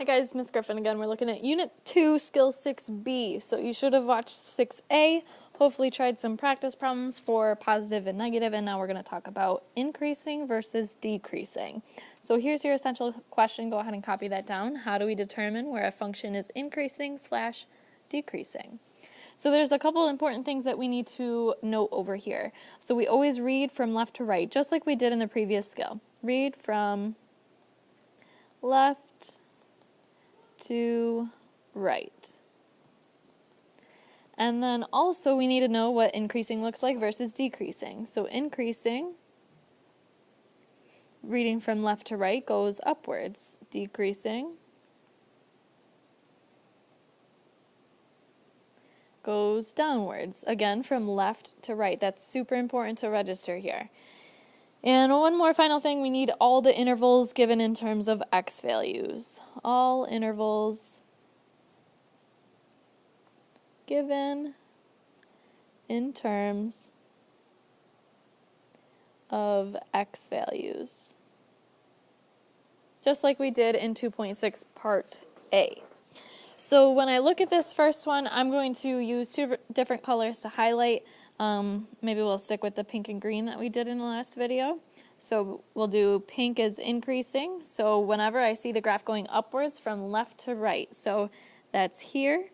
Hi guys, Miss Griffin again. We're looking at Unit 2, Skill 6B. So you should have watched 6A, hopefully tried some practice problems for positive and negative, and now we're going to talk about increasing versus decreasing. So here's your essential question. Go ahead and copy that down. How do we determine where a function is increasing / decreasing? So there's a couple important things that we need to note over here. So we always read from left to right, just like we did in the previous skill. Read from left to right. And then also we need to know what increasing looks like versus decreasing. So increasing, reading from left to right, goes upwards. Decreasing goes downwards. Again, from left to right. That's super important to register here. And one more final thing, we need all the intervals given in terms of x values. All intervals given in terms of x values. Just like we did in 2.6 Part A. So when I look at this first one, I'm going to use two different colors to highlight. Maybe we'll stick with the pink and green that we did in the last video. So we'll do pink is increasing. So whenever I see the graph going upwards from left to right. So that's here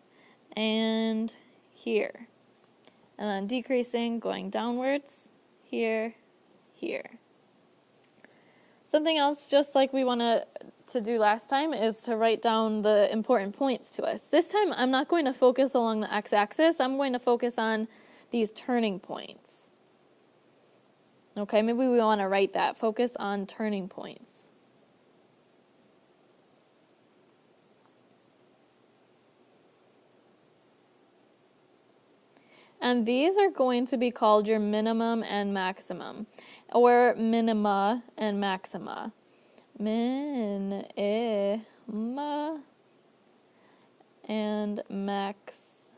and here. And then decreasing, going downwards, here, here. Something else, just like we wanted to do last time, is to write down the important points to us. This time, I'm not going to focus along the x-axis. I'm going to focus on these turning points. Okay, maybe we want to write that. Focus on turning points. And these are going to be called your minimum and maximum, or minima and maxima. Minima and maxima.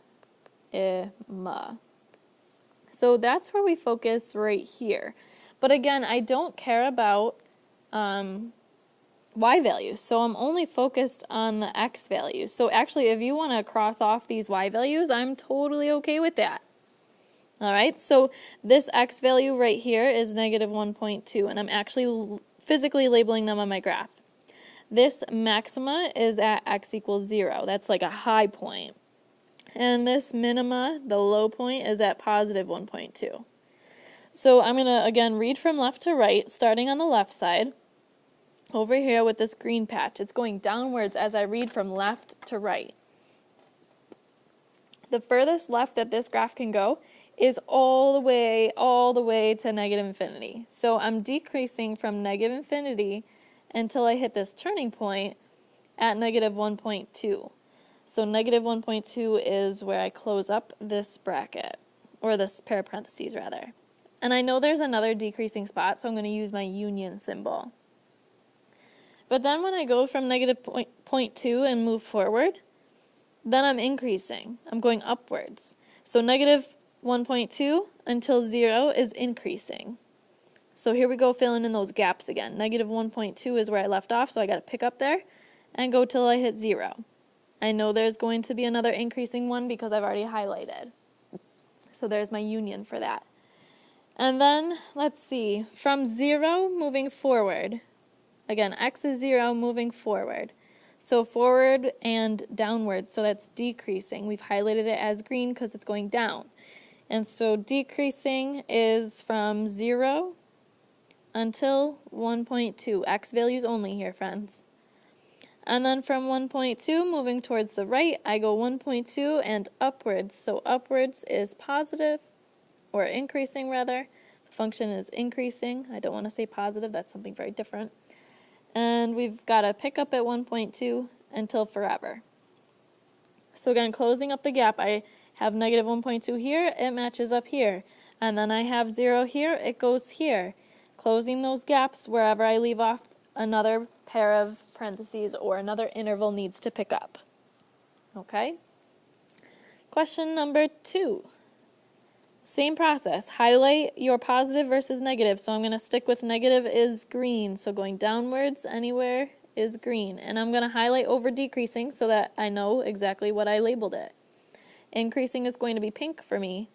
So that's where we focus right here. But again, I don't care about y values, so I'm only focused on the x values. So actually, if you want to cross off these y values, I'm totally okay with that. All right, so this x value right here is negative 1.2, and I'm actually physically labeling them on my graph. This maxima is at x equals 0. That's like a high point. And this minima, the low point, is at positive 1.2. So I'm going to, again, read from left to right, starting on the left side. Over here with this green patch, it's going downwards as I read from left to right. The furthest left that this graph can go is all the way to negative infinity. So I'm decreasing from negative infinity until I hit this turning point at negative 1.2. So negative 1.2 is where I close up this bracket, or this pair of parentheses rather. And I know there's another decreasing spot, so I'm going to use my union symbol. But then when I go from negative 0.2 and move forward, then I'm increasing. I'm going upwards. So negative 1.2 until 0 is increasing. So here we go, filling in those gaps again. Negative 1.2 is where I left off, so I got to pick up there and go till I hit 0. I know there's going to be another increasing one because I've already highlighted. So there's my union for that. And then, let's see, from 0 moving forward. Again, x is 0 moving forward. So forward and downward, so that's decreasing. We've highlighted it as green because it's going down. And so decreasing is from 0 until 1.2. X values only here, friends. And then from 1.2, moving towards the right, I go 1.2 and upwards. So upwards is positive, or increasing rather. The function is increasing. I don't want to say positive. That's something very different. And we've got to pick up at 1.2 until forever. So again, closing up the gap, I have negative 1.2 here, it matches up here. And then I have 0 here, it goes here. Closing those gaps, wherever I leave off, another pair of parentheses or another interval needs to pick up. Okay? Question number 2. Same process. Highlight your positive versus negative. So I'm going to stick with negative is green. So going downwards anywhere is green. And I'm going to highlight over decreasing so that I know exactly what I labeled it. Increasing is going to be pink for me,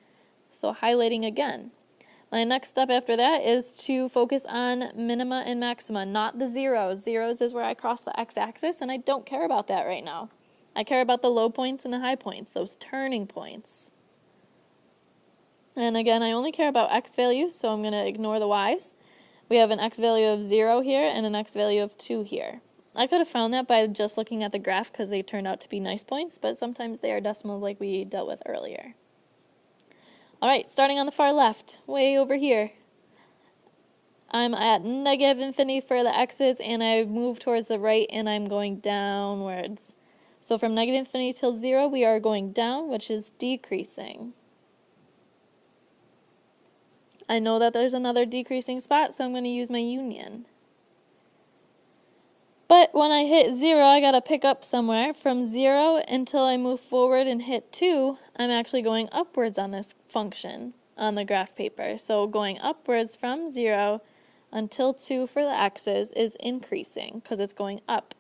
so highlighting again. My next step after that is to focus on minima and maxima, not the zeros. Zeros is where I cross the x-axis, and I don't care about that right now. I care about the low points and the high points, those turning points. And again, I only care about x values, so I'm going to ignore the y's. We have an x value of 0 here and an x value of 2 here. I could have found that by just looking at the graph because they turned out to be nice points, but sometimes they are decimals like we dealt with earlier. All right, starting on the far left, way over here. I'm at negative infinity for the x's, and I move towards the right, and I'm going downwards. So from negative infinity till 0, we are going down, which is decreasing. I know that there's another decreasing spot, so I'm going to use my union. But when I hit 0, I got to pick up somewhere. From 0 until I move forward and hit 2, I'm actually going upwards on this function on the graph paper. So going upwards from 0 until 2 for the x's is increasing because it's going up.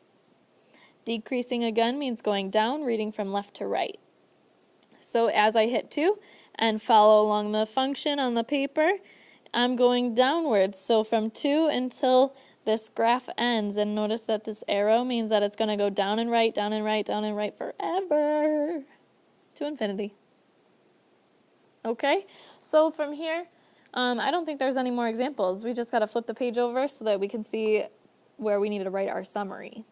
Decreasing again means going down, reading from left to right. So as I hit 2 and follow along the function on the paper, I'm going downwards. So from 2 until this graph ends, and notice that this arrow means that it's going to go down and right, down and right, down and right forever to infinity. Okay, so from here, I don't think there's any more examples. We just got to flip the page over so that we can see where we need to write our summary.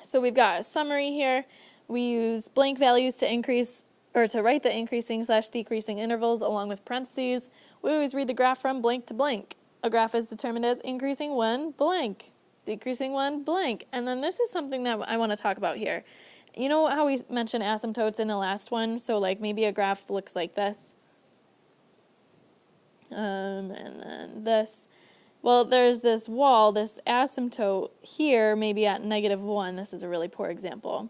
So we've got a summary here. We use blank values to increase or to write the increasing/decreasing intervals along with parentheses. We always read the graph from blank to blank. A graph is determined as increasing when blank, decreasing when blank. And then this is something that I want to talk about here. You know how we mentioned asymptotes in the last one? So like maybe a graph looks like this. And then this. Well, there's this wall, this asymptote here, maybe at -1. This is a really poor example.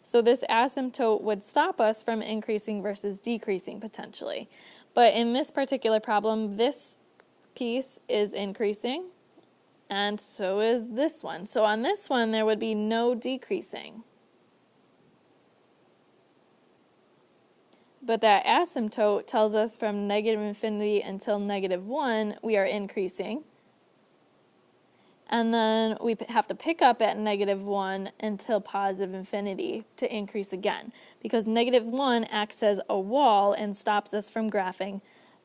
So this asymptote would stop us from increasing versus decreasing potentially. But in this particular problem, this piece is increasing, and so is this one. So on this one, there would be no decreasing. But that asymptote tells us from negative infinity until -1, we are increasing. And then we have to pick up at -1 until positive infinity to increase again. Because -1 acts as a wall and stops us from graphing,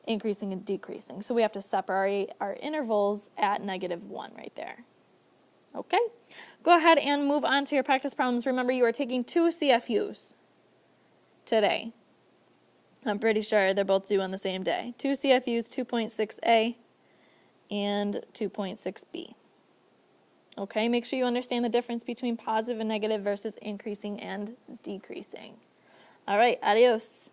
increasing and decreasing. So we have to separate our intervals at -1 right there. Okay? Go ahead and move on to your practice problems. Remember, you are taking 2 CFUs today. I'm pretty sure they're both due on the same day. 2 CFUs, 2.6a and 2.6b. Okay, make sure you understand the difference between positive and negative versus increasing and decreasing. All right, adios.